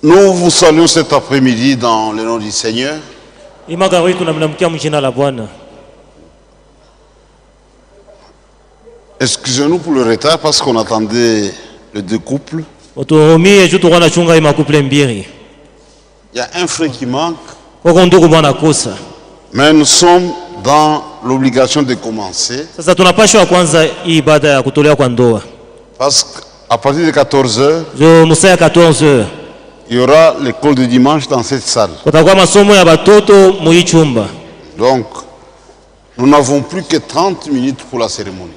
Nous vous saluons cet après-midi dans le nom du Seigneur. Excusez-nous pour le retard parce qu'on attendait les deux couples. Il y a un frère qui manque. Mais nous sommes dans l'obligation de commencer. Parce qu'à partir de 14h, il y aura l'école de dimanche dans cette salle. Donc, nous n'avons plus que 30 minutes pour la cérémonie.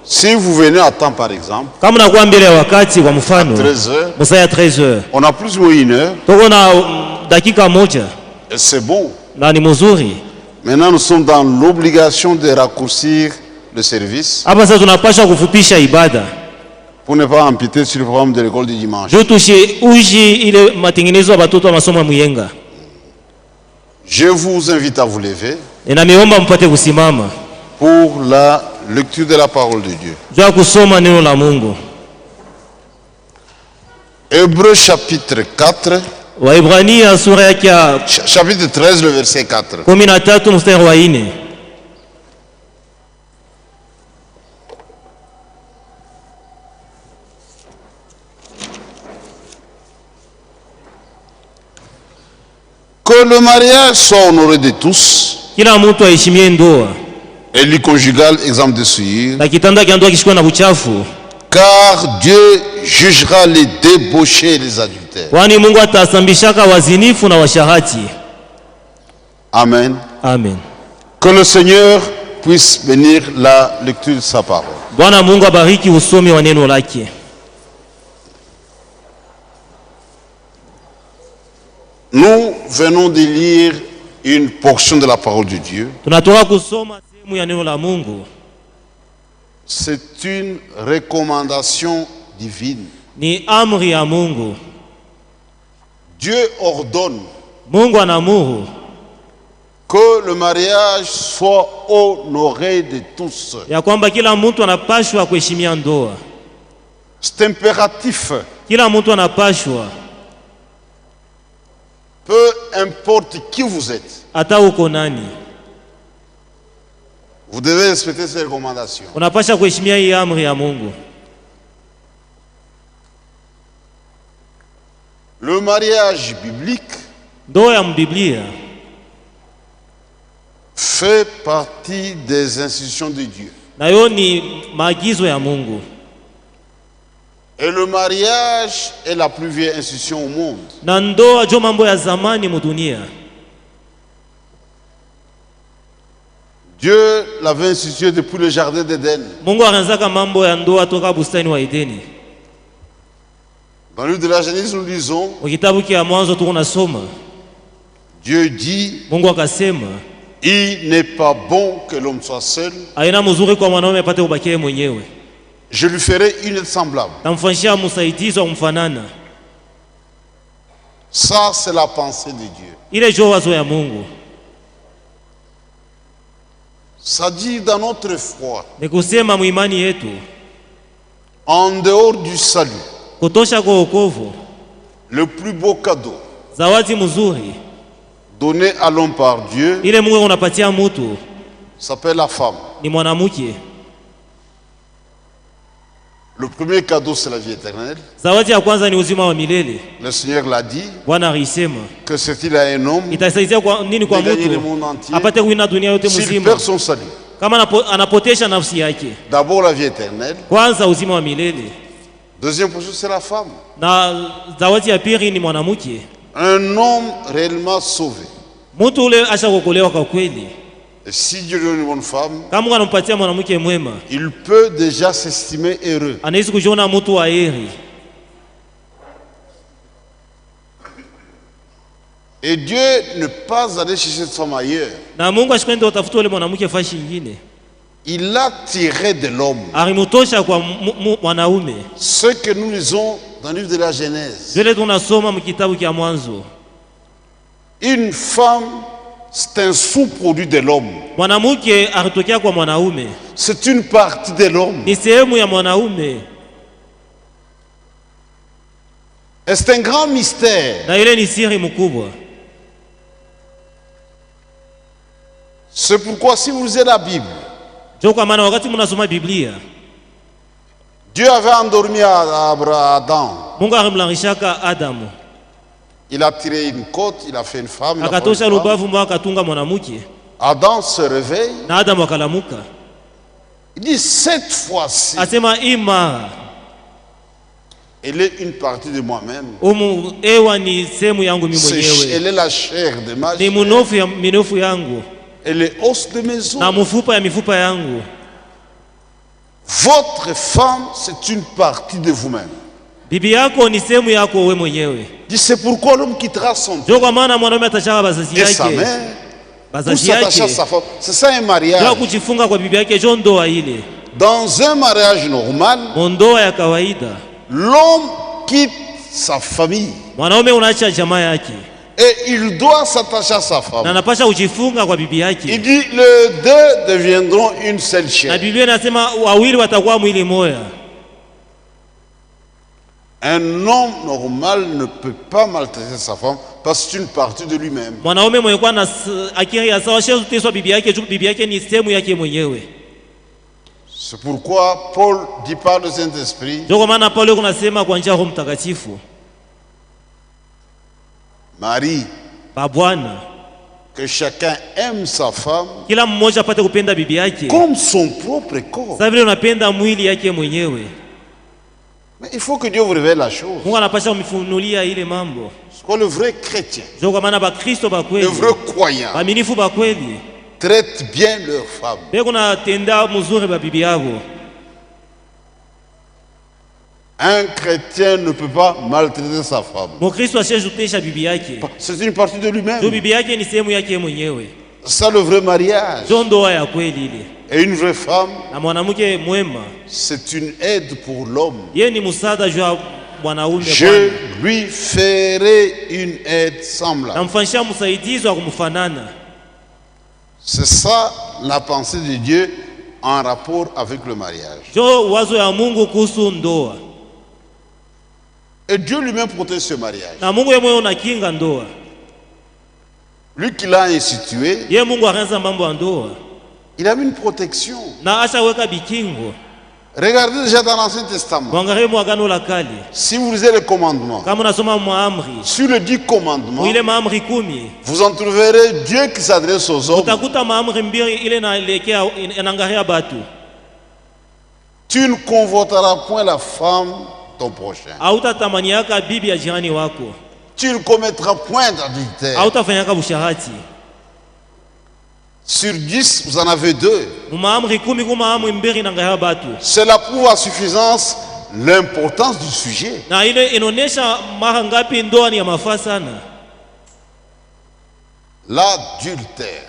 Si vous venez à temps, par exemple, à 13h, on a plus ou moins une heure. Et c'est bon. Maintenant, nous sommes dans l'obligation de raccourcir le service pour ne pas empiéter sur le programme de l'école du dimanche. Je vous invite à vous lever pour la lecture de la parole de Dieu. Hébreux chapitre 4. Chapitre 13, le verset 4. Que le mariage soit honoré de tous et le conjugal exempt de souillure, car Dieu jugera les débauchés et les adultères. Amen. Amen. Que le Seigneur puisse bénir la lecture de sa parole. Nous venons de lire une portion de la parole de Dieu. C'est une recommandation divine. Dieu ordonne que le mariage soit honoré de tous. C'est impératif. Peu importe qui vous êtes, vous devez respecter ces recommandations. Le mariage biblique fait partie des institutions de Dieu. Et le mariage est la plus vieille institution au monde. Dieu l'avait institué depuis le jardin d'Éden. Dans le livre de la Genèse, nous lisons, Dieu dit, il n'est pas bon que l'homme soit seul. Je lui ferai une aide semblable. Ça, c'est la pensée de Dieu. Ça dit dans notre foi, en dehors du salut, le plus beau cadeau donné à l'homme par Dieu s'appelle la femme. Le premier cadeau, c'est la vie éternelle. Le Seigneur l'a dit, que c'est-il à un homme de gagner le monde entier s'il perd son salut. D'abord la vie éternelle. Deuxième chose, c'est la femme. Un homme réellement sauvé. Et si Dieu donne une bonne femme, il peut déjà s'estimer heureux. Et Dieu ne pas aller chercher cette femme ailleurs. Il l'a tiré de l'homme. Ce que nous lisons dans le livre de la Genèse. Une femme, c'est un sous-produit de l'homme. C'est une partie de l'homme. Et c'est un grand mystère. C'est pourquoi si vous lisez la Bible, Dieu avait endormi Adam. Il a tiré une côte, il a fait une femme. Adam se réveille. Il dit cette fois-ci, elle est une partie de moi-même. Elle est la chair de ma chair. Elle est os de mes os. Votre femme, c'est une partie de vous-même. C'est pourquoi l'homme quittera son père et sa mère pour s'attacher à sa femme. C'est ça un mariage. Dans un mariage normal, l'homme quitte sa famille et il doit s'attacher à sa femme. Il dit les deux deviendront une seule chair. Un homme normal ne peut pas maltraiter sa femme parce que c'est une partie de lui-même. C'est pourquoi Paul dit par le Saint-Esprit, Marie, que chacun aime sa femme comme son propre corps. Mais il faut que Dieu vous révèle la chose. C'est quoi le vrai chrétien? Le vrai croyant traite bien leur femme. Un chrétien ne peut pas maltraiter sa femme. C'est une partie de lui-même. C'est ça le vrai mariage. Et une vraie femme, c'est une aide pour l'homme. Je lui ferai une aide semblable. C'est ça la pensée de Dieu en rapport avec le mariage. Et Dieu lui-même protège ce mariage. Lui qui l'a institué, il a mis une protection. Regardez déjà dans l'Ancien Testament. Si vous lisez les commandements, sur les 10 commandements, vous en trouverez Dieu qui s'adresse aux hommes. Tu ne convoiteras point la femme ton prochain. Tu ne commettras point d'adultère. Sur 10, vous en avez 2. Cela prouve à suffisance l'importance du sujet. L'adultère.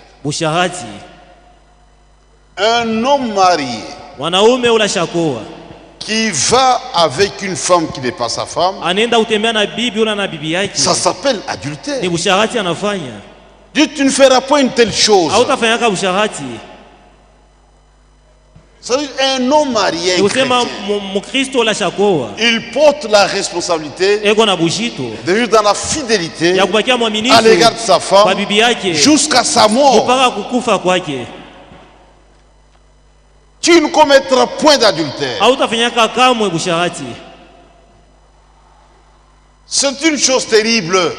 Un homme marié qui va avec une femme qui n'est pas sa femme, ça s'appelle adultère. Dieu, tu ne feras pas une telle chose. Un homme marié, il porte la responsabilité de vivre dans la fidélité à l'égard de sa femme jusqu'à sa mort. Tu ne commettras point d'adultère. C'est une chose terrible.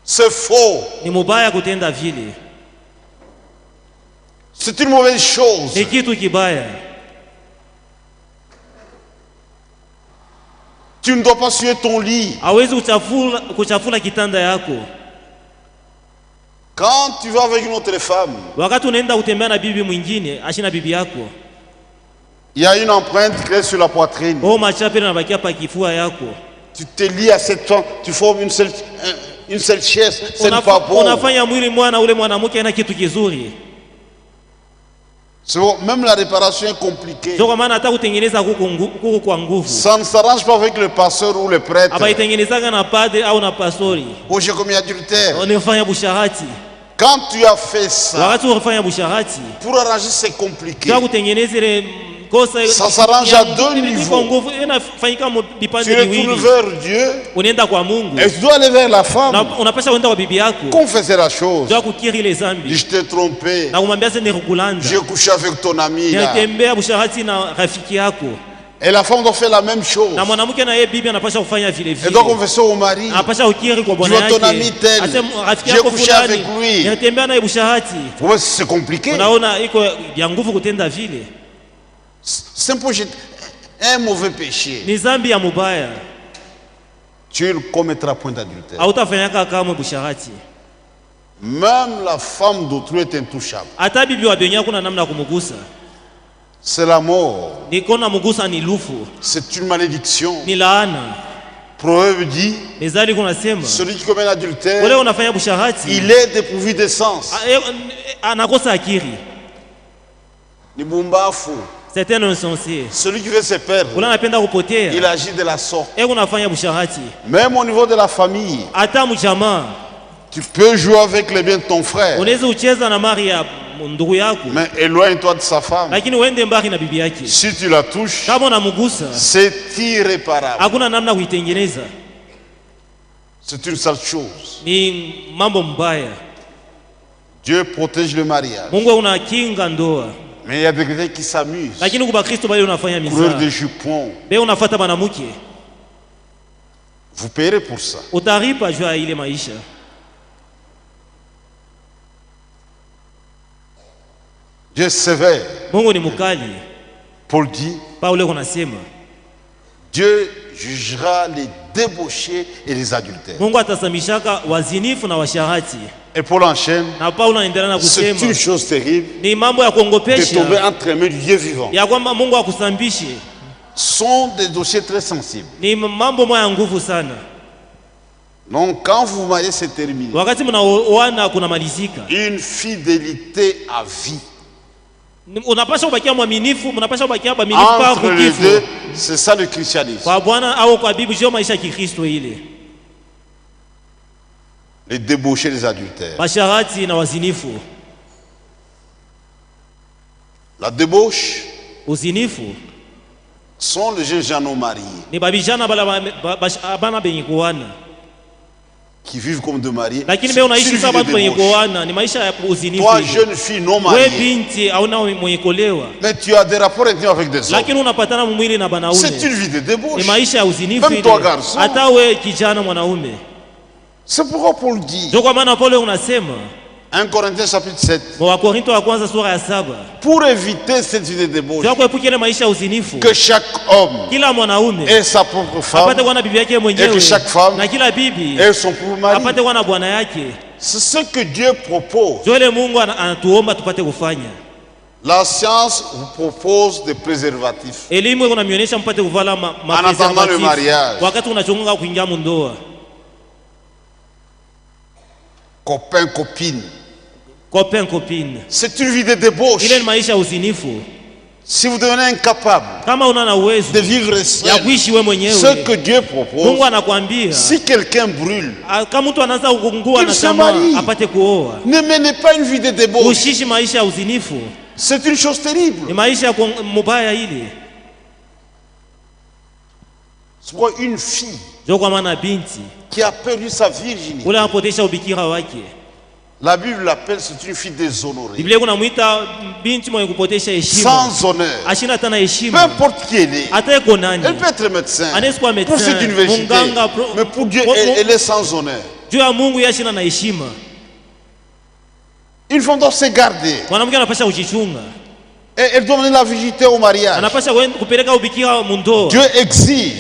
C'est faux. C'est une mauvaise chose. Tu ne dois pas suer ton lit. Quand tu vas avec une autre femme, il y a une empreinte créée sur la poitrine. Tu te lies à cette femme, tu formes une seule chaise, c'est pas bon. C'est bon, même la réparation est compliquée. Ça ne s'arrange pas avec le pasteur ou le prêtre. Oh, j'ai commis adultère. Quand tu as fait ça, pour arranger c'est compliqué. Ça s'arrange à deux niveaux. Tu es tourné vers Dieu et tu dois aller vers la femme. Confesser la chose. Dis, je t'ai trompé. J'ai couché avec ton ami là. Et la femme doit faire la même chose. Elle doit confesser au mari. Tu vois ton ami tel. J'ai couché avec lui. C'est compliqué. C'est un mauvais péché. Tu ne commettras point d'adultère. Même la femme d'autrui est intouchable. C'est la mort. C'est une malédiction. Proverbe dit, celui qui commet l'adultère, il est dépourvu de sens. C'est un insensé. Celui qui veut se perdre, il agit de la sorte. Même au niveau de la famille, tu peux jouer avec les biens de ton frère, mais éloigne-toi de sa femme. Si tu la touches, c'est irréparable. C'est une sale chose. Dieu protège le mariage. Mais il y a des gens qui s'amusent. Couleur de jupons. Vous paierez pour ça. Dieu est sévère. Paul dit, Dieu jugera les débauchés et les adultères. Et Paul enchaîne, c'est une chose terrible de tomber entre les mains du Dieu vivant. Sont des dossiers très sensibles. Donc quand vous vous mariez, c'est terminé. Une fidélité à vie. Entre les deux, c'est ça le christianisme. Les débauchés, les adultères. La débauche sont les jeunes gens non mariés qui vivent comme de mariés. Toi, jeune fille non mariée, mais tu as des rapports intimes avec des hommes. C'est une vie de débauche. Même toi, garçon. C'est pourquoi Paul dit 1 Corinthiens chapitre 7, pour éviter cette vie de débauche, que chaque homme ait sa propre femme et que chaque femme ait son propre mari. C'est ce que Dieu propose. La science vous propose des préservatifs en attendant le mariage. Copain, copine. C'est une vie de débauche. Si vous devenez incapable de vivre seul, ce que Dieu propose, si quelqu'un brûle, qu'il se marie. Ne menez pas une vie de débauche. C'est une chose terrible. C'est quoi une fille qui a perdu sa virginité? La Bible l'appelle, c'est une fille déshonorée. Sans honneur. Peu importe qui elle est. Elle peut être médecin. Pour ceux d'une virginité. Mais pour Dieu, elle est sans honneur. Une femme doit se garder. Et elle doit mener la virginité au mariage. Dieu exige.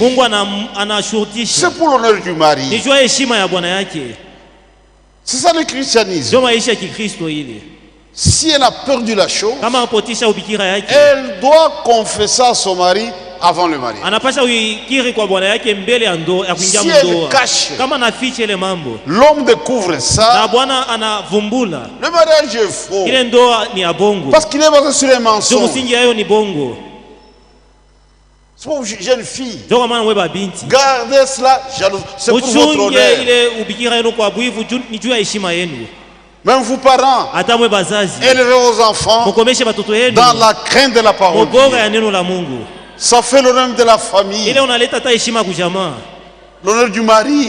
C'est pour l'honneur du mari. C'est ça le christianisme. Si elle a perdu la chose, elle doit confesser à son mari avant le mariage. Si elle cache, l'homme découvre ça, le mariage est faux. Parce qu'il est basé sur les mensonges. C'est pour une jeune fille. Gardez cela, jalouse. C'est pour votre honneur. Même vous parents, élevez vos enfants dans la crainte de la parole de Dieu. Ça fait l'honneur de la famille, l'honneur du mari.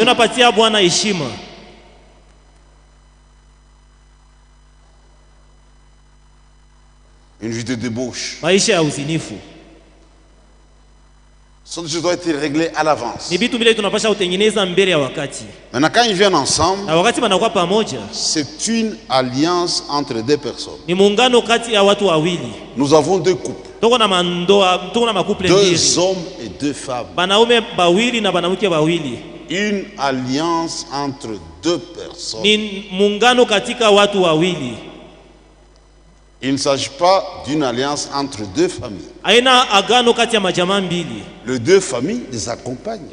Une vie de débauche. Ça doit être réglé à l'avance. Maintenant, quand ils viennent ensemble, c'est une alliance entre deux personnes. Nous avons deux couples. 2 hommes et 2 femmes. Une alliance entre 2 personnes. Il ne s'agit pas d'une alliance entre 2 familles. Les 2 familles les accompagnent.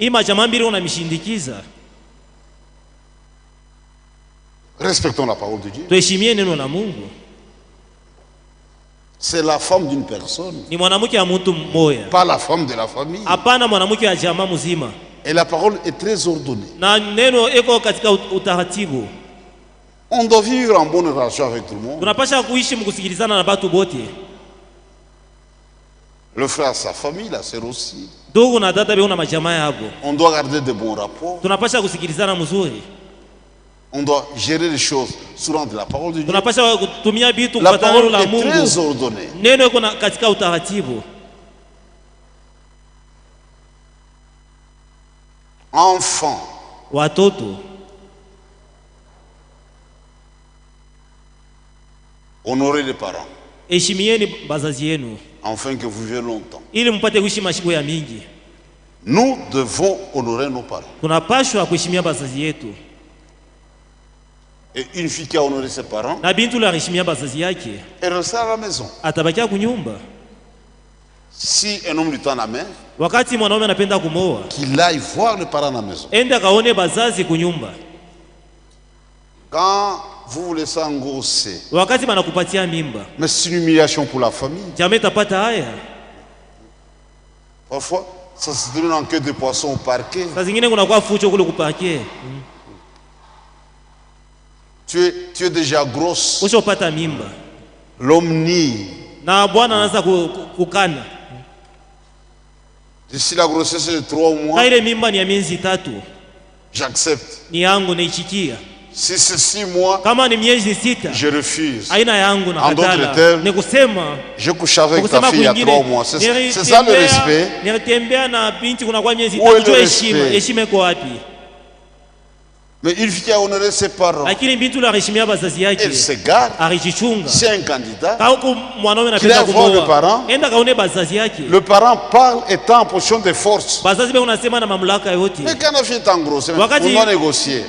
Respectons la parole de Dieu. C'est la femme d'une personne, pas la femme de la famille. Et la parole est très ordonnée. On doit vivre en bonne relation avec tout le monde. Le frère a sa famille, la sœur aussi. On doit garder de bons rapports. On doit gérer les choses selon la parole de Dieu. La parole est très ordonnée. Enfants, honorez les parents, afin que vous viviez longtemps. Nous devons honorer nos parents. Et une fille qui a honoré ses parents, elle restera à la maison. Si un homme lui tend la main, qu'il aille voir les parents à la maison. Quand vous vous laissez engrosser, mais c'est une humiliation pour la famille. Parfois, ça se donne en queue de poisson au parquet. Tu es déjà grosse. L'homme nie. Si la grossesse est de 3 mois, j'accepte. Si c'est 6 mois, je refuse. En d'autres termes, je couche avec ta fille il y a 3 mois. C'est ça le respect. Où est le respect? Mais une fille qui a honoré ses parents, elle se garde. C'est un candidat qui va voir le parent. Le parent parle étant en position de force. Mais quand la fille est engrossée, on doit négocier.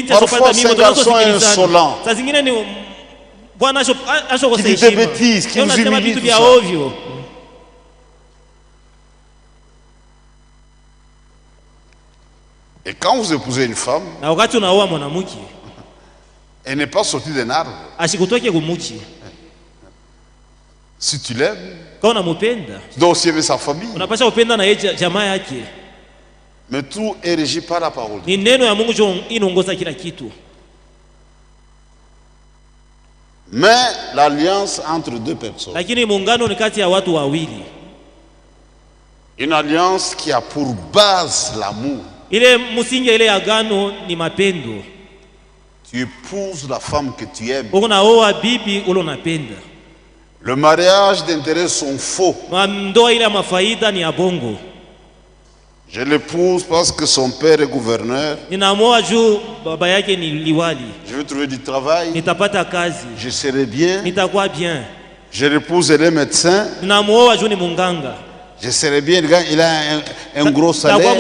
Parfois c'est un garçon insolent qui dit des bêtises, qui nous humilie, tout ça. Et quand vous épousez une femme, elle n'est pas sortie d'un arbre. Si tu l'aimes, tu dois aussi aimer sa famille. Mais tout est régi par la parole. Mais l'alliance entre 2 personnes, une alliance qui a pour base l'amour. Tu épouses la femme que tu aimes. Le mariage d'intérêt sont faux. Je l'épouse parce que son père est gouverneur. Je vais trouver du travail. Je serai bien. Je l'épouse, elle est médecin. Je serai bien, il a un gros salaire.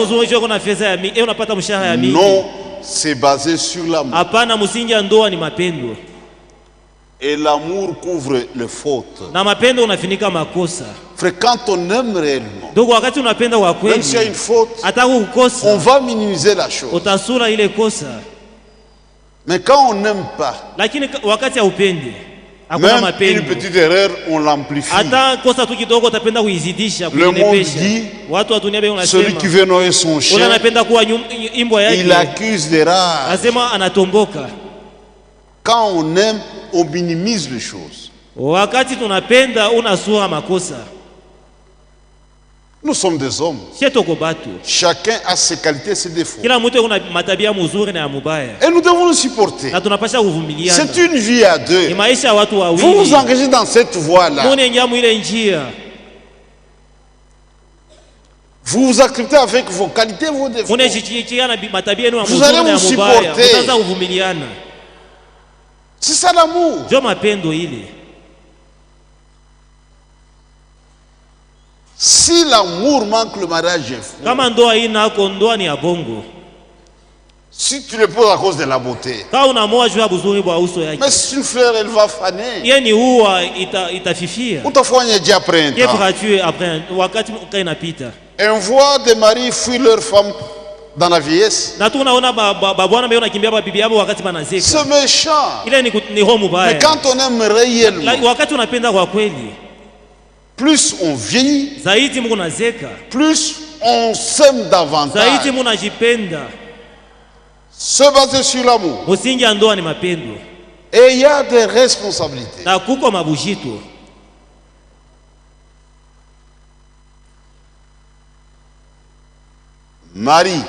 Non, c'est basé sur l'amour. Et l'amour couvre les fautes. Frère, quand on aime réellement, même s'il y a une faute, on va minimiser la chose. Mais quand on n'aime pas, même une petite erreur, on l'amplifie. Le monde dit, celui qui veut noyer son chien, il accuse des rares. Quand on aime, on minimise les choses. Wakati tunapenda unasura makosa. Nous sommes des hommes. Chacun a ses qualités et ses défauts. Et nous devons le supporter. C'est une vie à deux. Vous vous engagez dans cette voie-là. Vous vous acceptez avec vos qualités et vos défauts. Vous allez vous supporter. C'est ça l'amour. Si l'amour manque, le mariage est fou. Si tu le poses à cause de la beauté. Mais si une fleur, elle va faner. Et on voit des maris fuir leurs femmes dans la vieillesse. C'est méchant. Mais quand on aime réellement, plus on vieillit, plus on s'aime davantage. Se baser sur l'amour. Et il y a des responsabilités. Marie,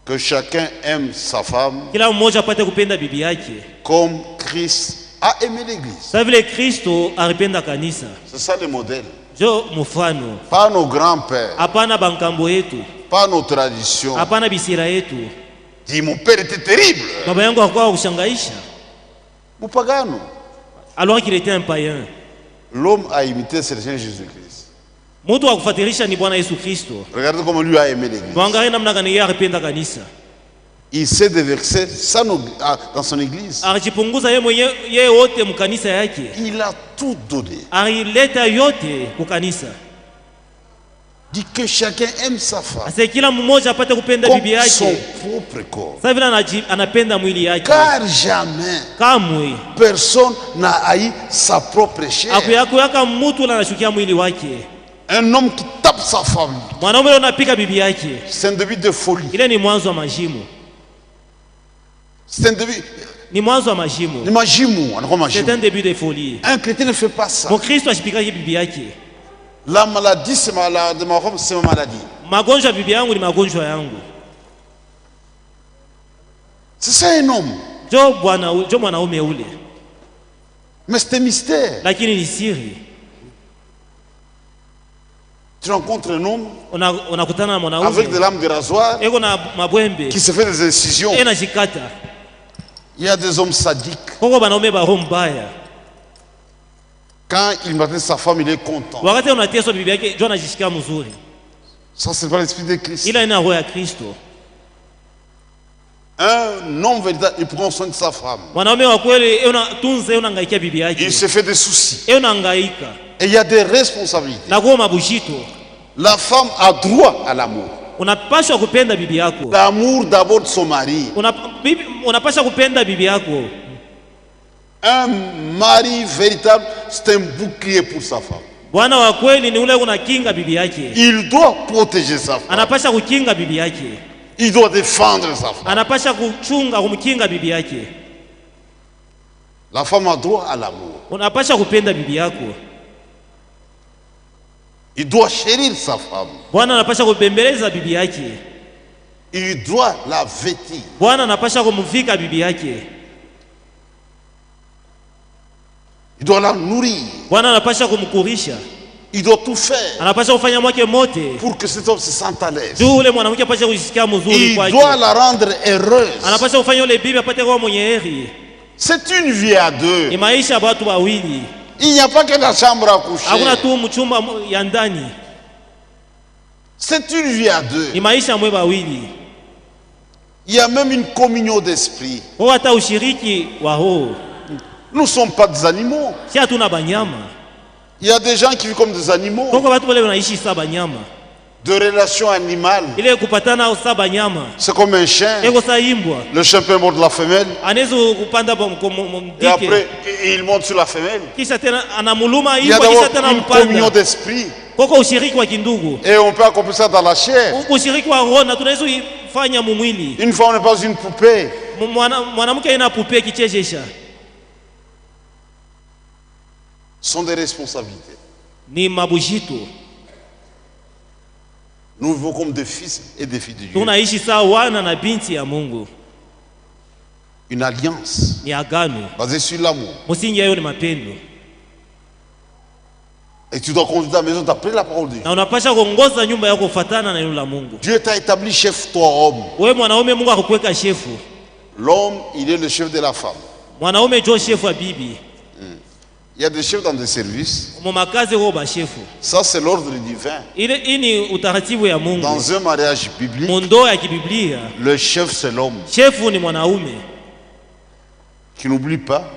que chacun aime sa femme comme Christ a aimé l'église. C'est ça le modèle. Pas nos grands-pères, pas nos traditions. Dis, mon père était terrible. Moupagano. Alors qu'il était un païen. L'homme a imité le Seigneur Jésus-Christ. Regardez comment lui a aimé l'église. Il s'est déversé ça dans son église. Il a tout donné. Dit que chacun aime sa femme comme son propre corps. Car jamais personne n'a haï sa propre chair. Un homme qui tape sa femme, c'est un début de folie. C'est un début. C'est un début de folie. Un chrétien ne fait pas ça. La maladie, c'est ma maladie. C'est ça un homme. Mais c'est un mystère. Tu rencontres un homme avec de lames de rasoir qui se fait des incisions. Il y a des hommes sadiques. Quand il matin sa femme, il est content. Ça, c'est pas l'esprit de Christ. Un homme véritable, il prend soin de sa femme. Il se fait des soucis. Et il y a des responsabilités. La femme a droit à l'amour. L'amour d'abord de son mari. Un mari véritable, c'est un bouclier pour sa femme. Il doit protéger sa femme. Il doit défendre sa femme. La femme a droit à l'amour. Il doit chérir sa femme. Il doit la vêtir. Il doit la nourrir. Il doit tout faire pour que cet homme se sente à l'aise. Il doit la rendre heureuse. C'est une vie à deux. Il n'y a pas que la chambre à coucher. C'est une vie à deux. Il y a même une communion d'esprit. Nous ne sommes pas des animaux. Il y a des gens qui vivent comme des animaux. De relations animales. C'est comme un chien. Le chien peut mordre la femelle. Et après, il monte sur la femelle. Il y a d'abord une communion d'esprit. Et on peut accomplir ça dans la chair. Une fois, on n'est pas une poupée. sont des responsabilités. Ni mabujito. Nous vivons comme des fils et des filles de Dieu. Tunaishi sawa wana na binti ya Mungu. Une alliance basée sur l'amour. Musingi yayo ni mapendo. Et tu dois conduire ta maison d'après la parole de Dieu. Na unapasha kuongoza nyumba yako kufuatana na neno la Mungu. Dieu t'a établi chef, toi homme. Wewe mwanaume Mungu akakuweka shefu. L'homme, il est le chef de la femme. Mwanaume ndio shefu wa bibi. Il y a des chefs dans des services. Ça c'est l'ordre divin. Dans un mariage biblique, le chef c'est l'homme. Qui n'oublie pas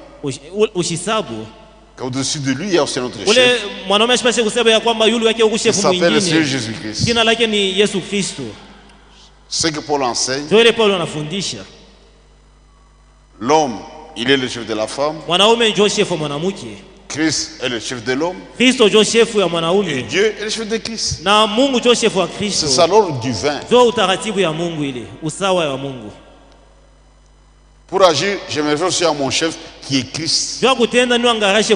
qu'au-dessus de lui il y a aussi notre chef. Qui s'appelle le Seigneur Jésus-Christ. Ce que Paul enseigne. L'homme, il est le chef de la femme. Christ est le chef de l'homme. Et Dieu est le chef de Christ. C'est ça l'ordre divin. Pour agir, je me réfère aussi à mon chef qui est Christ. Christ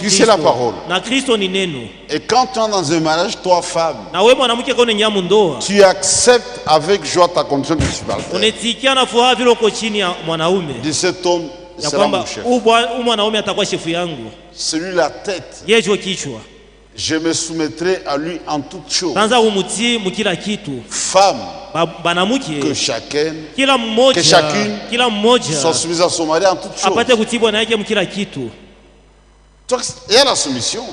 c'est la parole. Et quand tu es dans un mariage, toi femme, tu acceptes avec joie ta condition de subalterne. De cet homme sera mon chef. Celui la tête. Je me soumettrai à lui en toutes choses. Femme, que chacune soit soumise à son mari en toutes choses. Il y a la soumission.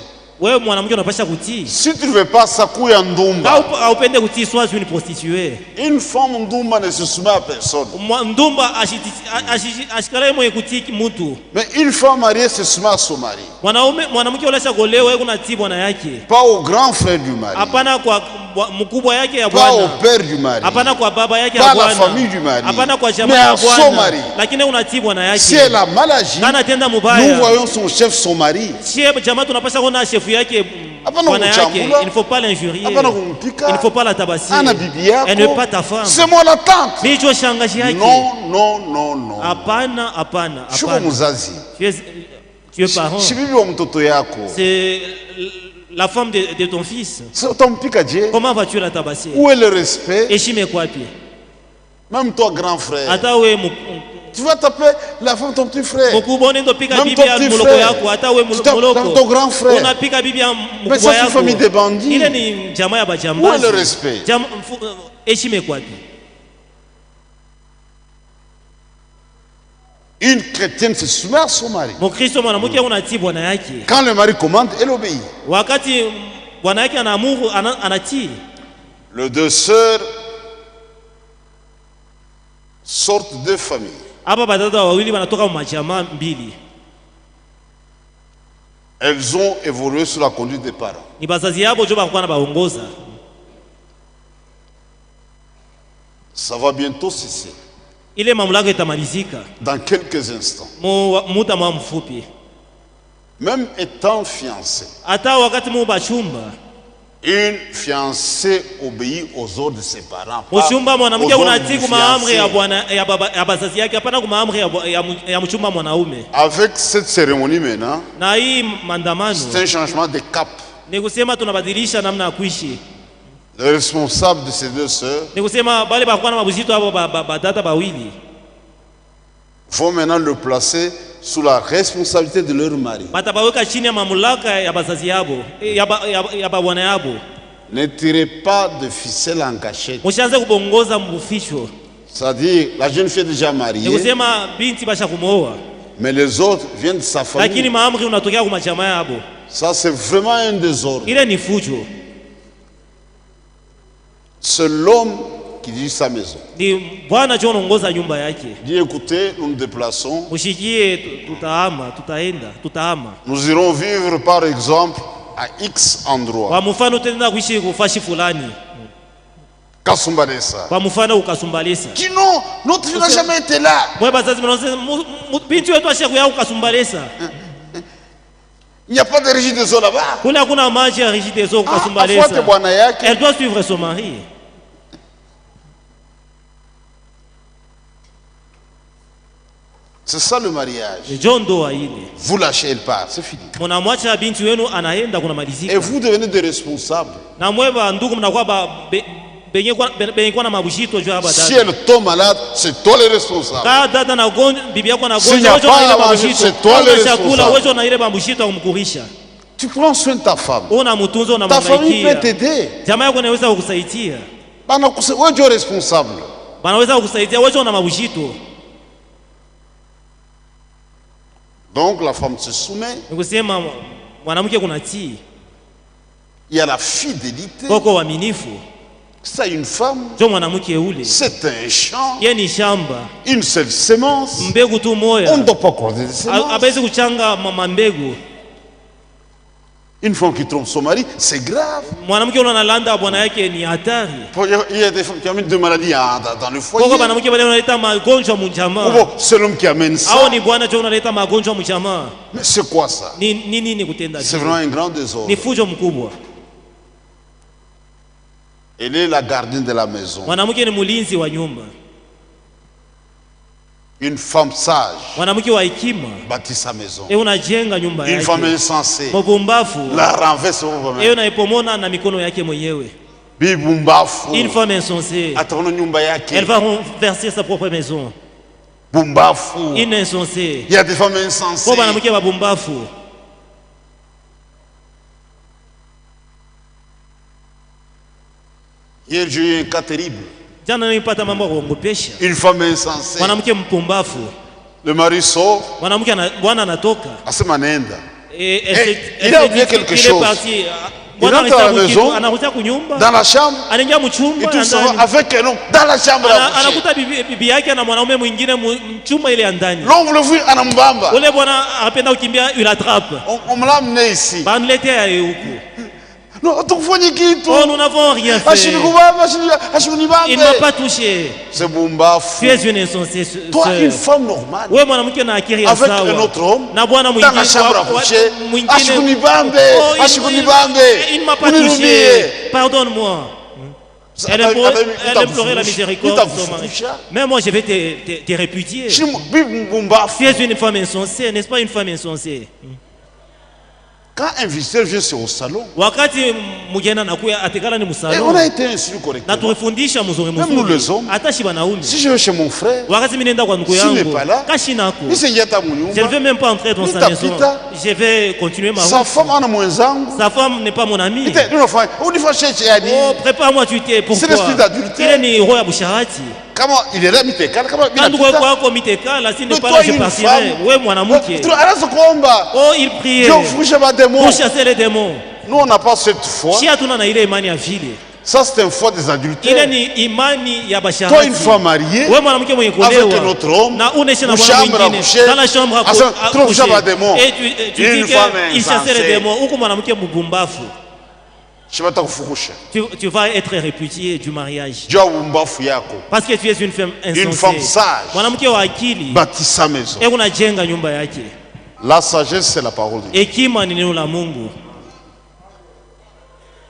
Si tu ne veux pas Sakuya Ndumba, une femme Ndumba ne se soumet à personne. Mais une femme mariée se soumet à son mari. Pas au grand frère du mari. Pas au père du mari. Pas à la famille du mari. Mais à son mari. Si elle a mal agi, nous voyons son chef, son mari. Il ne faut pas l'injurier. Il ne faut pas la tabasser. Elle n'est pas ta femme. C'est moi la tante. Non, non, non, non. Apana. Tu es parent. C'est la femme de ton fils. Comment vas-tu la tabasser? Où est le respect? Même toi, grand frère. Tu vas taper la femme de ton petit frère. Même ton petit frère. Ton grand frère. Mais c'est une famille de bandits. Où est le respect? Une chrétienne se soumet à son mari. Quand le mari commande, elle obéit. Les deux sœurs sortent de famille. Elles ont évolué sous la conduite des parents. Ça va bientôt cesser. Dans quelques instants. Même étant fiancé, une fiancée obéit aux ordres de ses parents. Avec cette cérémonie maintenant, c'est un changement de cap. Le responsable de ces deux sœurs vont maintenant le placer sous la responsabilité de leur mari. Ne tirez pas de ficelle en cachette. C'est-à-dire, la jeune fille est déjà mariée, mais les autres viennent de sa famille. Ça, c'est vraiment un désordre. C'est l'homme qui dirige sa maison. Dit écoutez, nous nous déplaçons. Nous irons vivre par exemple à X endroit. Kasumbalesa. Qui non, notre fille n'a jamais été là. Il n'y a pas de régie des eaux là-bas. Elle doit suivre son mari. C'est ça le mariage. Vous lâchez, elle part, c'est fini. Et vous devenez des responsables. Si elle tombe malade, c'est toi le responsable. S'il n'y a pas à manger, c'est toi le responsable. Tu prends soin de ta femme. Ta famille peut t'aider. Tu es responsable. Donc la femme se soumet. Il y a la fidélité. C'est une femme. C'est un champ. Une seule sémence. On ne doit pas croiser des sémences. Une femme qui trompe son mari, c'est grave. Il y a des femmes qui amènent des maladies dans le foyer. C'est l'homme qui amène ça. Mais c'est quoi ça? C'est vraiment un grand désordre. Elle est la gardienne de la maison. Une femme sage bâtit sa maison. Une femme insensée la renverse. Une femme insensée, elle va renverser sa propre maison. Une insensée. Il y a des femmes insensées. Hier j'ai eu un cas terrible. Une femme insensée. Le mari sort. Il a oublié quelque chose. Il rentre à la maison, dans la chambre, il trouve ça avec un homme dans la chambre. L'homme le vu à Mbamba. On me l'a amené ici. Non, nous n'avons rien fait. Il ne m'a pas touché. C'est Bumba. Tu es une insensée. Toi, une femme normale. Avec un autre homme. Dans la chambre à coucher. Il ne m'a pas touché. Pardonne-moi. Elle implorait la miséricorde de son mari. Mais moi, je vais te répudier. Tu es une femme insensée, n'est-ce pas une femme insensée? Quand un visiteur vient sur au salon, et on a été instruit correctement. Même nous les hommes, si je vais chez mon frère, s'il n'est pas là, je ne vais même pas entrer dans sa maison. Je vais continuer ma route. Sa femme n'est pas mon amie. Oh, prépare-moi tu t'es. Pourquoi? C'est l'esprit d'adultère. Comment il est là, n'est pas là, je partirai. Oh, il priait pour chasser les démons. Nous, on n'a pas cette foi. Ça, c'est une foi des adultères. Toi, une fois mariée, avec un autre homme, une chambre à coucher, trouve jamais démon. Une femme insensée. Tu vas être répudié du mariage. Parce que tu es une femme insensée. Une femme sage bâtit sa maison. La sagesse, c'est la parole de Dieu.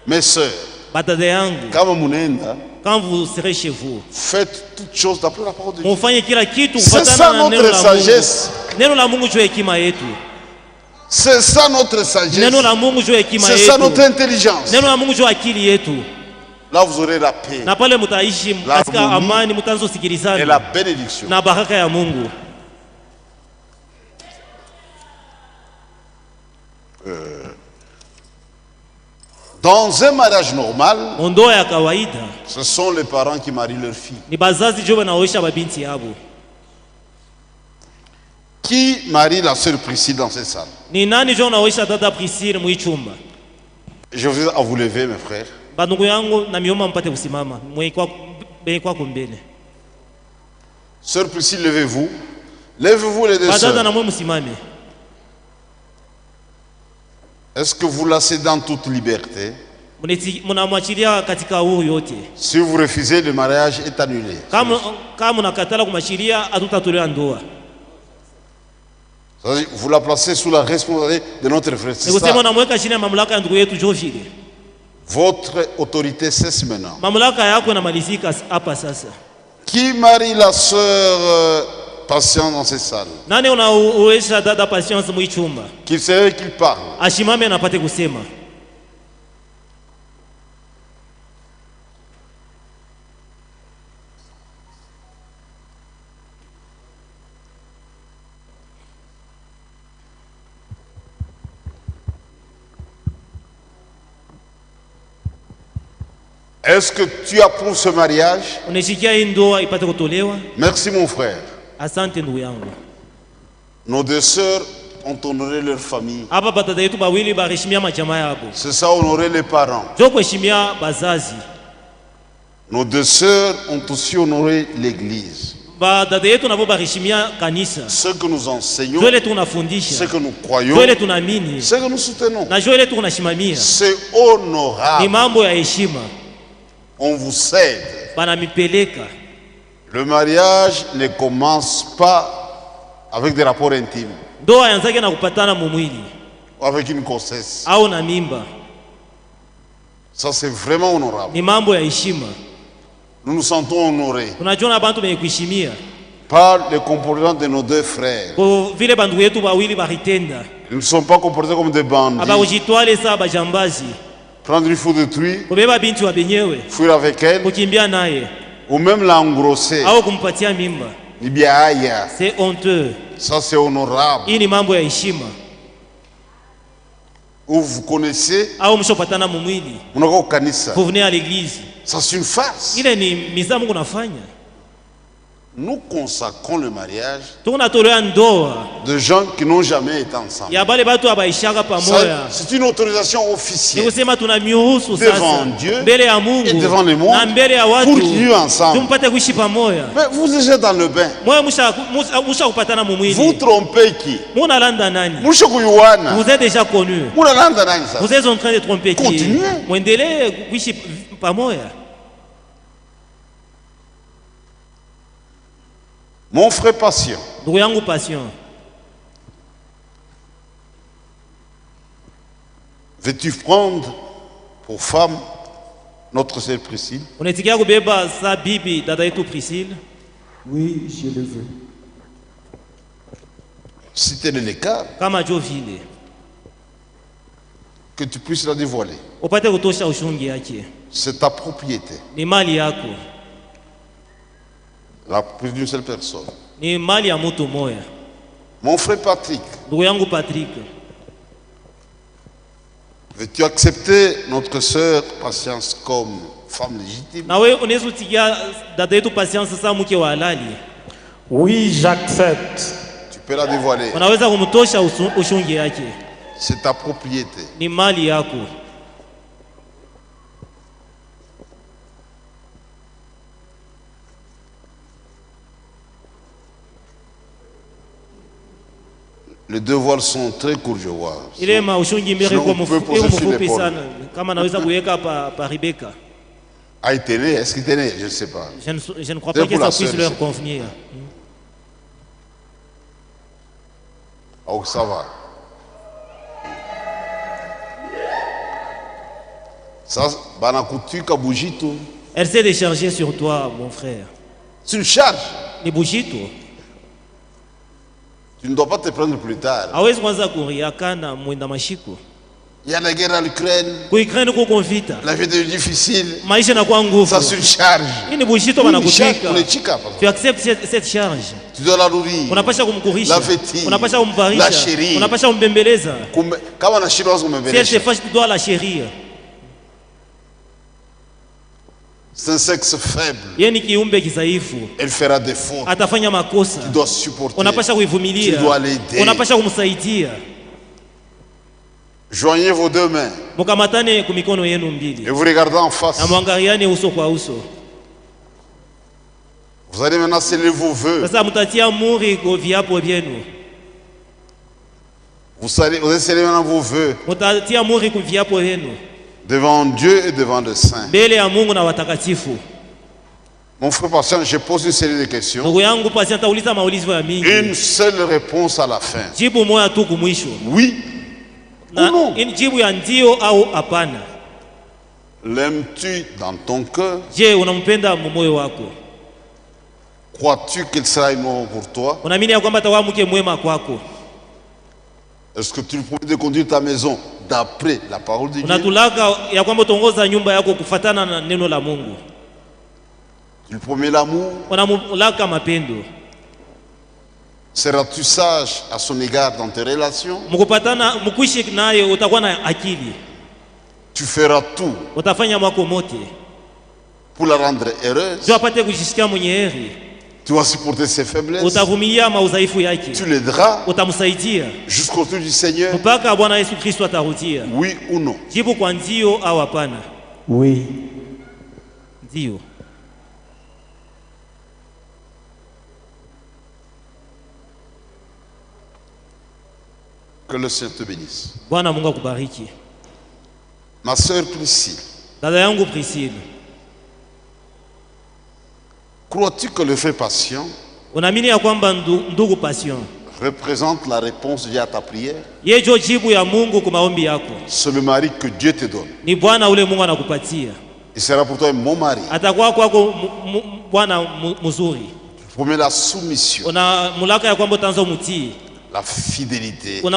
Mes sœurs, quand vous serez chez vous, faites toutes choses d'après la parole de Dieu. C'est ça notre sagesse. C'est ça notre sagesse. C'est ça notre intelligence. Là vous aurez la paix, l'harmonie et la bénédiction. Dans un mariage normal, ce sont les parents qui marient leurs filles. Qui marie la sœur Priscille dans cette salle? Je vous ai à vous lever, mes frères. Sœur Priscille, levez-vous. Levez-vous les deux sœurs. Est-ce que vous laissez dans toute liberté? Si vous refusez, le mariage est annulé. Vous la placez sous la responsabilité de notre frère. Votre autorité cesse maintenant. Qui marie la sœur patient dans ces salles? Qu'il se lève, qu'il parle. Est-ce que tu approuves ce mariage? Merci mon frère. Nos deux sœurs ont honoré leur famille. C'est ça, honorer les parents. Nos deux sœurs ont aussi honoré l'église. Ce que nous enseignons, ce que nous croyons, ce que nous soutenons, c'est honorable. On vous cède. Le mariage ne commence pas avec des rapports intimes ou avec une grossesse. Ça, c'est vraiment honorable. Nous nous sentons honorés par le comportement de nos deux frères. Ils ne sont pas comportés comme des bandits. Prendre une fou de truie, fuir avec elle, ou même l'engrosser. C'est honteux. Ça, c'est honorable. Ou vous connaissez, vous venez à l'église. Ça, c'est une farce. Nous consacrons le mariage de gens qui n'ont jamais été ensemble. C'est une autorisation officielle devant Dieu et devant le monde pour qu'ils vivent ensemble. Mais vous êtes dans le bain. Vous trompez qui? Vous êtes déjà connu. Vous êtes en train de tromper qui? Continuez. Mon frère patient, veux-tu prendre pour femme notre sœur Priscille? Oui, je le veux. Si tel est le cas, que tu puisses la dévoiler. C'est ta propriété. La propriété d'une seule personne. Mon frère Patrick, veux-tu accepter notre sœur Patience comme femme légitime? Oui, j'accepte. Tu peux la dévoiler. C'est ta propriété. Les deux voiles sont très courts, je vois. Sinon, on peut poser sur l'épaule. Ah, il était né? Est-ce qu'il était né? Je ne sais pas. Je ne crois pas que ça puisse leur convenir. Oh, ça va. Ça, elle s'est déchargée sur toi, mon frère. C'est une charge. Tu ne dois pas te prendre plus tard. Il y a la guerre en Ukraine. La vie est difficile. Ça surcharge. Tu acceptes cette charge. Tu dois la nourrir. La vêtir. La chérir. Si elle se fâche, tu dois la chérir. C'est un sexe faible. Elle fera des fautes. Tu dois supporter. Tu dois l'aider. Joignez vos deux mains et vous regardez en face. Vous allez maintenant sceller vos vœux. Vous allez sceller maintenant vos vœux devant Dieu et devant le Saint. Mon frère patient, je pose une série de questions. Une seule réponse à la fin. Oui ou non? L'aimes-tu dans ton cœur? Crois-tu qu'il sera aimant pour toi? Est-ce que tu lui promets de conduire ta maison d'après la parole de Dieu? Tu lui promets l'amour? Seras-tu sage à son égard dans tes relations? Tu feras tout pour la rendre heureuse. Tu vas supporter ses faiblesses. Tu l'aideras jusqu'au retour du Seigneur. Oui ou non? Oui. Que le Seigneur te bénisse. Ma sœur Priscille. Crois-tu que le fait patient représente la réponse de Dieu à ta prière? C'est le mari que Dieu te donne. Il sera pour toi un bon mari. Tu promets la soumission, la fidélité. Je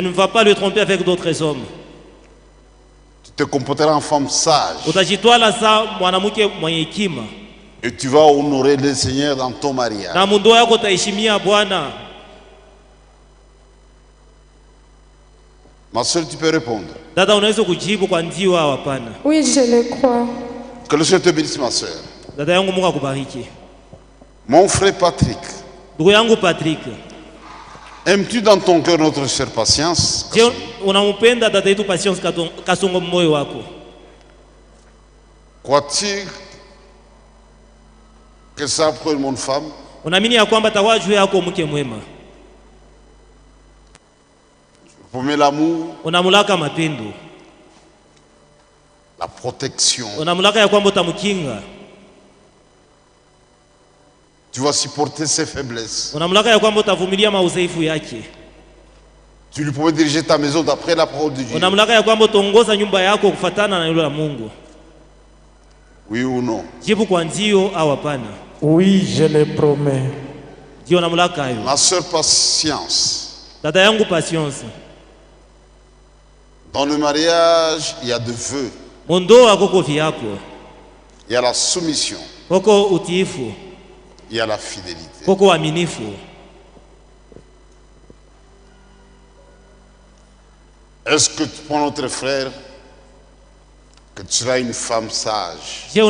ne vais pas le tromper avec d'autres hommes. Tu te comporteras en femme sage. Et tu vas honorer le Seigneur dans ton mariage. Ma soeur, tu peux répondre. Oui, je le crois. Que le Seigneur te bénisse, ma soeur. Mon frère Patrick. Aimes-tu dans ton cœur notre chère Patience? Crois-tu que ça pour une bonne femme? Promets l'amour, la protection. Tu vas supporter ses faiblesses. Tu lui promets de diriger ta maison d'après la parole de Dieu. Oui ou non? Oui, je le promets. Ma soeur Patience. Dans le mariage, il y a deux vœux. Il y a la soumission. Il y a la fidélité. Est-ce que tu prends notre frère que tu seras une femme sage? Tu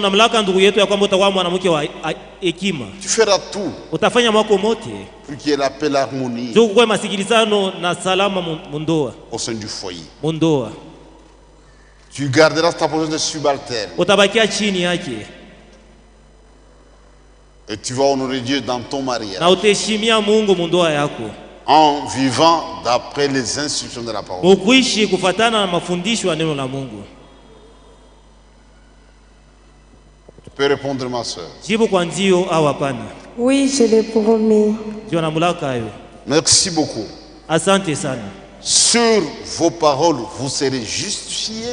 feras tout pour qu'il y ait la paix, l'harmonie au sein du foyer. Tu garderas ta position de subalterne. Et tu vas honorer Dieu dans ton mariage en vivant d'après les instructions de la parole. Tu peux répondre, ma soeur. Oui, je le promets. Merci beaucoup. Sur vos paroles, vous serez justifiés.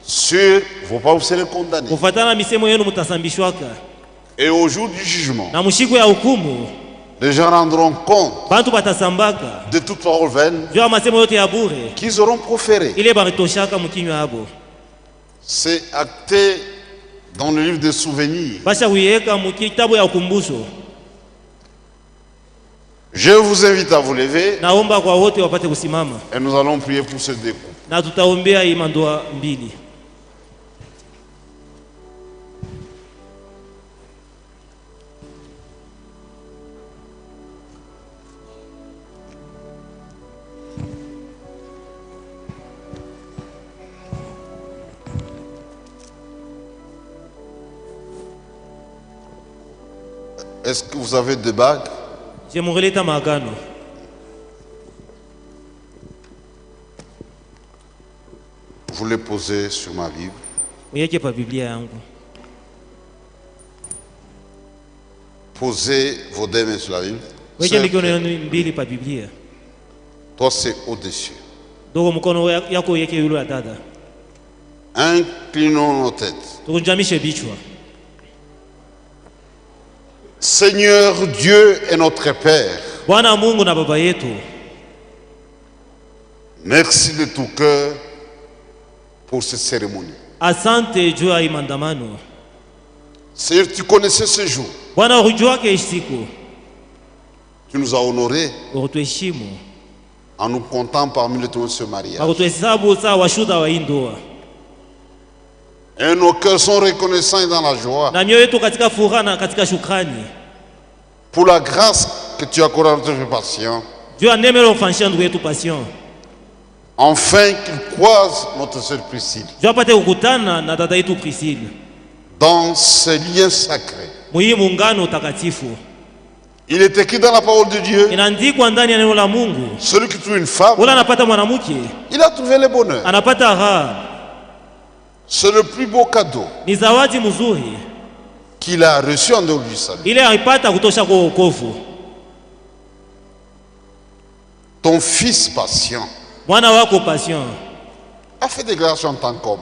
Sur vos paroles, vous serez condamnés. Et au jour du jugement, les gens rendront compte de toute parole vaine qu'ils auront proférée. C'est acté dans le livre des souvenirs. Je vous invite à vous lever et nous allons prier pour ce deux couples. Est-ce que vous avez des bagues? Vous les posez sur ma Bible. Posez vos deux mains sur la Bible. Toi, c'est au-dessus. Inclinons nos têtes. Seigneur Dieu et notre Père, merci de tout cœur pour cette cérémonie. Seigneur, tu connaissais ce jour. Tu nous as honorés en nous comptant parmi les témoins de ce mariage. Et nos cœurs sont reconnaissants et dans la joie pour la grâce que tu accordes à notre passion. Enfin qu'ils croisent notre sœur Priscille dans ce lien sacré. Il est écrit dans la parole de Dieu, celui qui trouve une femme, il a trouvé le bonheur. C'est le plus beau cadeau qu'il a reçu en dehors du salut. Ton fils patient a fait déclaration en tant qu'homme.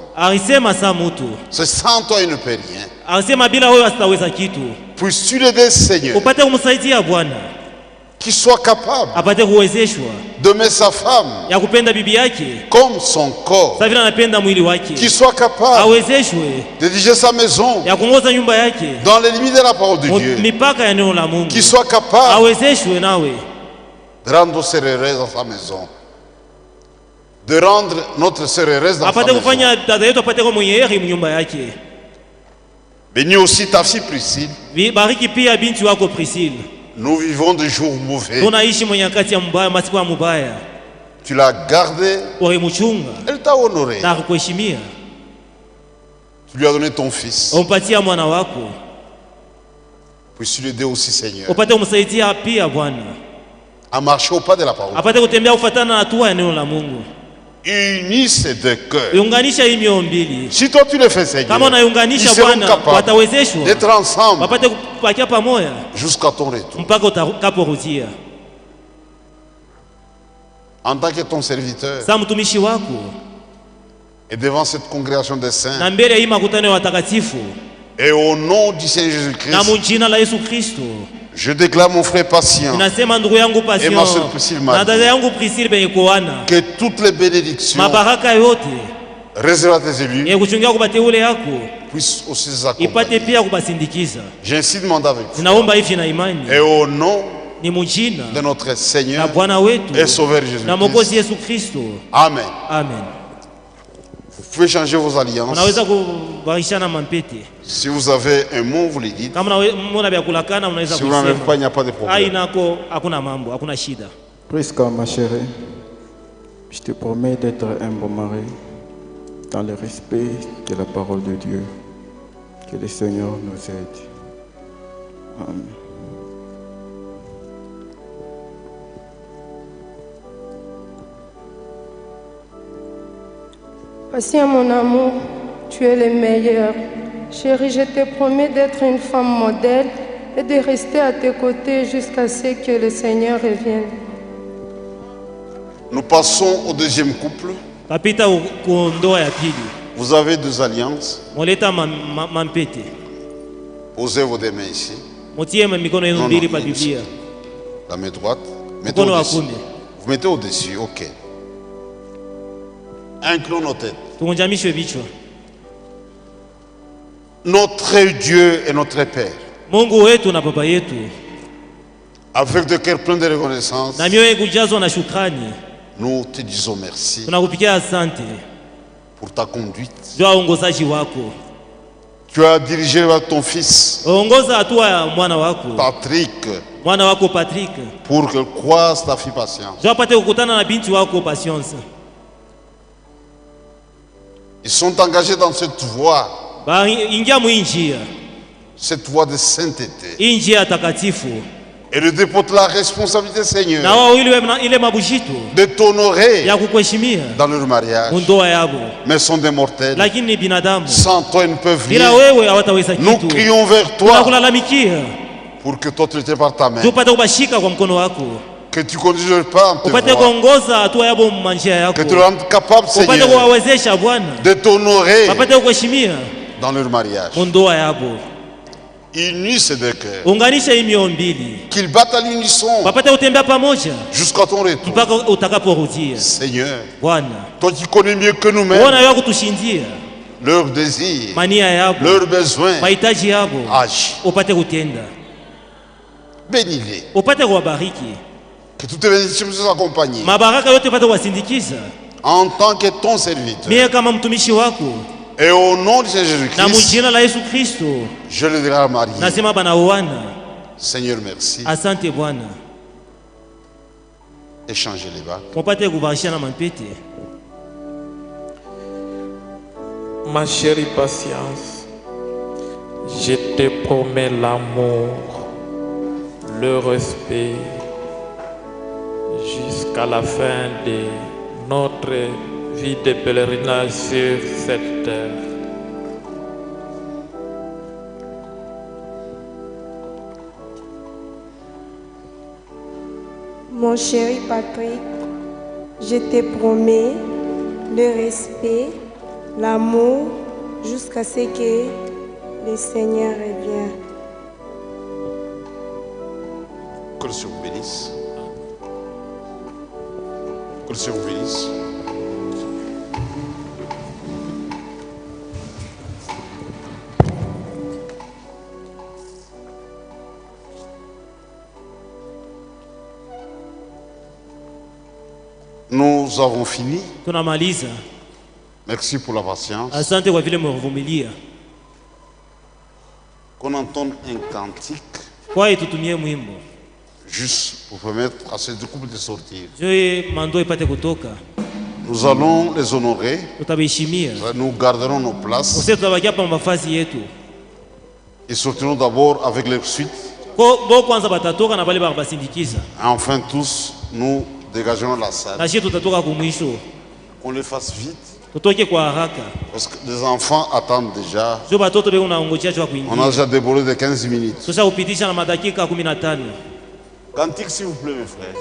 C'est sans toi il ne peut rien. Puisses-tu l'aider, Seigneur, qu'il soit capable d'aimer sa femme comme son corps, qu'il soit capable de diriger sa maison dans les limites de la parole de Dieu, qu'il soit capable de rendre sœur heureuse dans sa maison, de rendre notre sœur heureuse dans sa maison. Bénis aussi ta fille Priscille. Nous vivons des jours mauvais. Tu l'as gardée, elle t'a honoré. Tu lui as donné ton fils. Puisses-tu l'aider aussi, Seigneur, à marcher au pas de la parole. Unis ces deux cœurs. Si toi tu le fais, Seigneur, ils seront capables d'être ensemble jusqu'à ton retour. En tant que ton serviteur et devant cette congrégation des saints, et au nom du Seigneur Jésus-Christ, je déclare mon frère patient et ma soeur Priscille Marie, que toutes les bénédictions réservées à tes élus puissent aussi les accompagner. J'ai ainsi demandé avec vous. Et au nom de notre Seigneur et Sauveur Jésus-Christ. Amen. Vous pouvez changer vos alliances. Si vous avez un mot, vous le dites. Si vous n'en avez pas, il n'y a pas de problème. Prisca, ma chérie, je te promets d'être un bon mari dans le respect de la parole de Dieu. Que le Seigneur nous aide. Amen. Patient, mon amour, tu es le meilleur. Chérie, je te promets d'être une femme modèle et de rester à tes côtés jusqu'à ce que le Seigneur revienne. Nous passons au deuxième couple. Vous avez deux alliances. Posez vos deux mains ici. La main droite. Mettez au-dessus. Vous mettez au-dessus, ok. Inclinons nos têtes. Notre Dieu et notre Père, avec de cœur plein de reconnaissance, nous te disons merci pour ta conduite. Tu as dirigé vers ton fils Patrick pour que croise ta fille patience. Ils sont engagés dans cette voie de sainteté. Et le dépôt de la responsabilité, Seigneur, de t'honorer dans leur mariage. Mais sont des mortels. Sans toi, ils ne peuvent rien. Nous crions vers toi pour que toi tu te par ta main. Que Que tu conduises pas en te voie. Que tu le rendes capable, Seigneur, de t'honorer dans leur mariage. Unis ces deux cœurs. Qu'ils battent à l'unisson jusqu'à ton retour. Seigneur, toi qui connais mieux que nous-mêmes leurs désirs, leurs besoins, agis. Bénis-les. Que toutes les bénédictions nous accompagnent. En tant que ton serviteur. Et au nom de Jésus-Christ, je le dirai à Marie. Seigneur, merci. Échangez les bas. Ma chérie patience, je te promets l'amour, le respect jusqu'à la fin de notre vie de pèlerinage sur cette terre. Mon chéri Patrick, je te promets le respect, l'amour, jusqu'à ce que le Seigneur revienne. Que le Seigneur vous bénisse. Que le Seigneur vous bénisse. Nous avons fini. Merci pour la patience. Qu'on entende un cantique juste pour permettre à ces deux couples de sortir. Nous allons les honorer. Nous garderons nos places. Et sortirons d'abord avec les suites. Enfin tous, nous dégagerons la salle. Qu'on le fasse vite. Parce que les enfants attendent déjà. On a déjà débordé de 15 minutes. Cantique s'il vous plaît mes frères.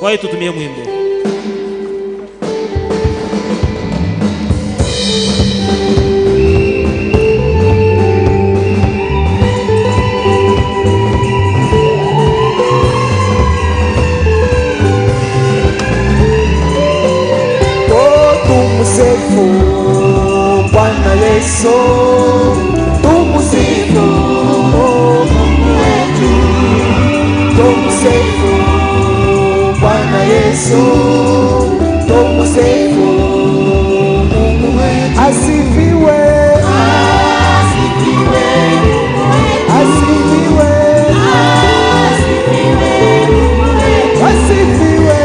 Bwana Yesu, tumusifu Mungu wetu. Tumusifu Bwana Yesu, tumusifu Mungu wetu. Asifiwe, asifiwe, asifiwe, asifiwe,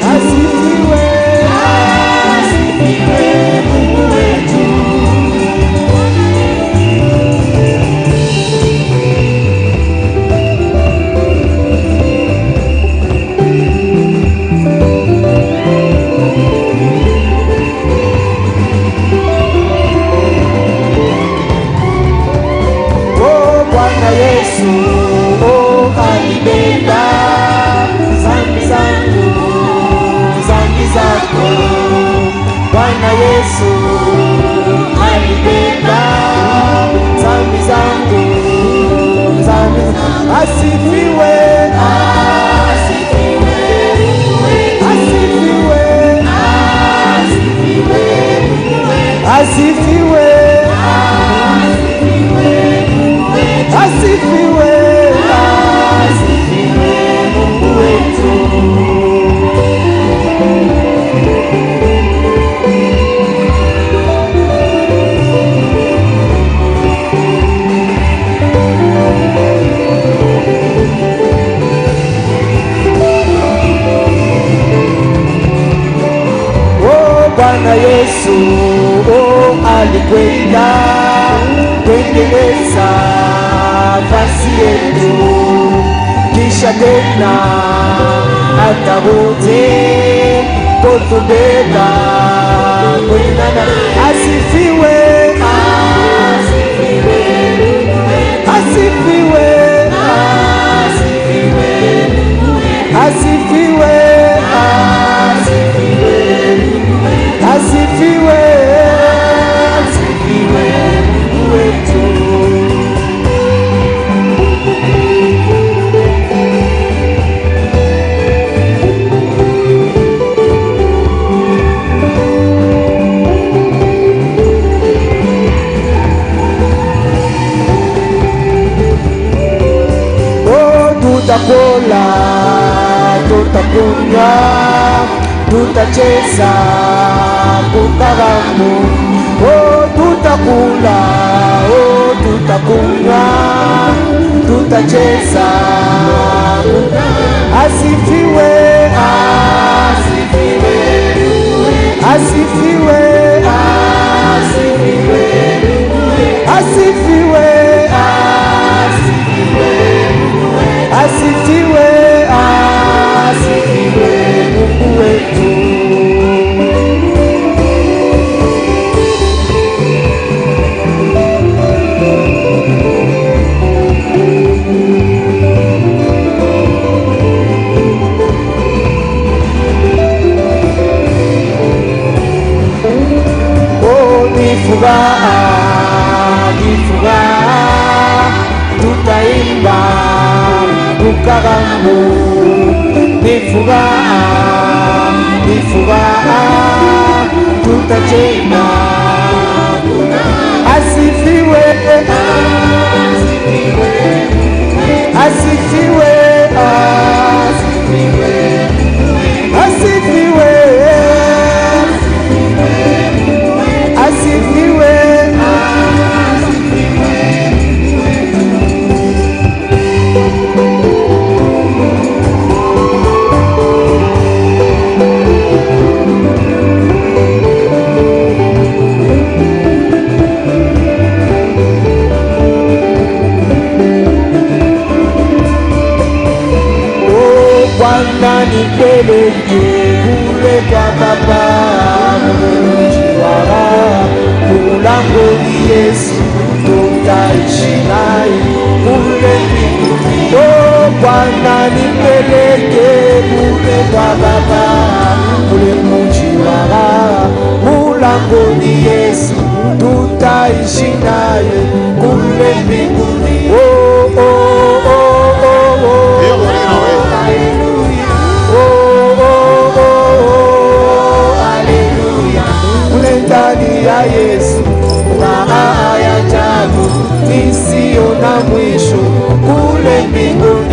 asifiwe, asifiwe Mungu wetu. Asifiwe. Yesu, oh, alibeba dhambi zangu, dhambi zako. Bwana Yesu alibeba dhambi zangu, dhambi zako. Asifiwe, asifiwe, asifiwe, asifiwe, asifiwe, asifiwe, asifiwe Mungu wetu. Oh, Bwana Yesu, oh, alikwenda kuendeleza nafasi yetu, kisha tena atarudi kutubeba kwenda na. Asifiwe, asifiwe, asifiwe, asifiwe, tutakula, tutakunywa, tutacheza kukaramu. Oh, tutakula, oh, tutakunywa, tutacheza. Asifiwe, asifiwe, asifiwe, asifiwe, asifiwe, asifiwe, asifiwe Mungu wetu. Furaha, tutaimba ukaramu. Ni furaha, tutacheza. Asifiwe, asifiwe, asifiwe, asifiwe, asifiwe. Bwana nipeleke kule kwa Baba, mchiwara mulangoni Yesu, tutaishi naye kule mbinguni. Oh, Bwana nipeleke kule kwa Baba, kule mchiwara mulangoni Yesu, tutaishi naye kule mbinguni. Oh, oh, oh, oh, oh, oh. Ndani ya Yesu raha ya ajabu isiyo na mwisho kule mbinguni.